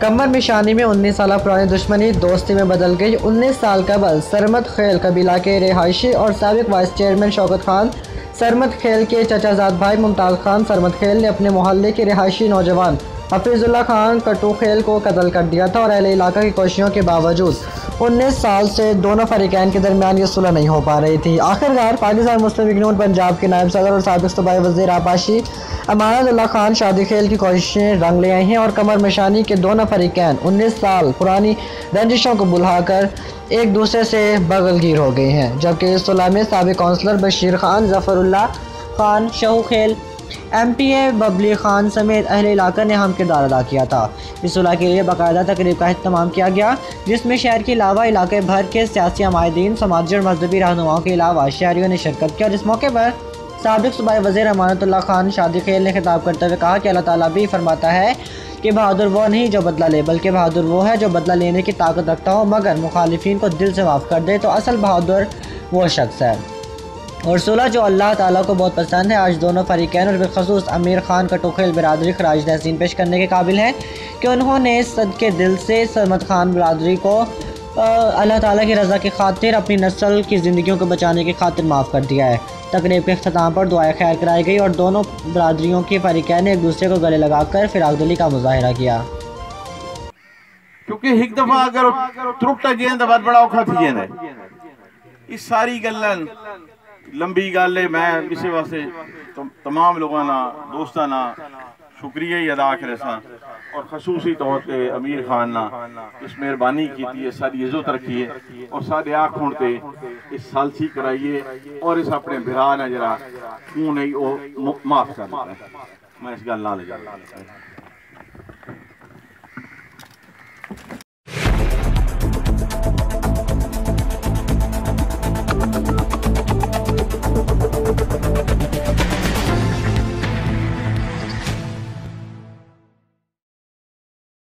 कमर निशानी में 19 साल पुरानी दुश्मनी दोस्ती में बदल गई। 19 साल कबल सरमत खेल कबीला के रिहायशी और साबिक वाइस चेयरमैन शौकत खान सरमत खेल के चचाजाद भाई मुमताज़ खान सरमत खेल ने अपने मोहल्ले के रिहायशी नौजवान हफीजुल्ला खान कटू खेल को कत्ल कर दिया था और अहले इलाका की कोशिशों के बावजूद 19 साल से दोनों फरीकैन के दरमियान ये सुलह नहीं हो पा रही थी। आखिरकार पाकिस्तान मुस्लिम लीग नून पंजाब के नायब सदर और साबिक सूबाई वज़ीर आबाशी अमानतुल्लाह खान शादी खेल की कोशिशें रंग ले आई हैं और कमर मशानी के दोनों फरीकैन 19 साल पुरानी रंजिशों को बुलाकर एक दूसरे से बगलगीर हो गए हैं। जबकि इस सुलह में साबिक काउंसलर बशीर खान, जफरुल्लाह खान, शहू खेल, MPA बबली खान समेत अहले इलाका ने अहम किरदार अदा किया था। इस सुलह के लिए बाकायदा तकरीब का अहतमाम किया गया, जिसमें शहर के अलावा इलाके भर के सियासी हमायदीन, समाजी और मजहबी रहनुमाओं के अलावा शहरियों ने शिरकत की। और इस मौके पर साबिक सूबाई वज़ीर अमानतुल्लाह खान शादी खेल ने खिताब करते हुए कहा कि अल्लाह ताला भी फरमाता है कि बहादुर वो नहीं जो बदला ले, बल्कि बहादुर वो है जो बदला लेने की ताकत रखता हो मगर मुखालिफिन को दिल से माफ़ कर दे, तो असल बहादुर वो शख्स है। और सुलह जो अल्लाह ताला को बहुत पसंद है। आज दोनों फरीकैन और बिलखसूस अमीर खान कटोखेल बिरादरी खराज तहसीन पेश करने के काबिल है कि उन्होंने सदके दिल से सरमत खान बिरादरी को अल्लाह ताला की रज़ा की खातिर अपनी नस्ल की ज़िंदगियों को बचाने की खातिर माफ़ कर दिया है। तकरीब के अख्ताम पर दुआए खैर कराई गई और दोनों बिरादरियों के फरीकैन ने एक दूसरे को गले लगाकर फिराकदिली का मुजाहिरा किया। क्योंकि एक दफा अगर त्रुटा जें तो बड़ा औखा थी जें इस सारी गल्लन लंबी गल है। मैं इस वास्ते तमाम लोगों ना दोस्तों ना शुक्रिया ही अदा करे सा और खसूसी तौर पर अमीर खान ना इस मेहरबानी की सारी इज्जत रखी है और सारे आँख होने इस सालसी कराइए और इस अपने बिरा ने जरा खून नहीं वो माफ कर। मैं इस गल ना ले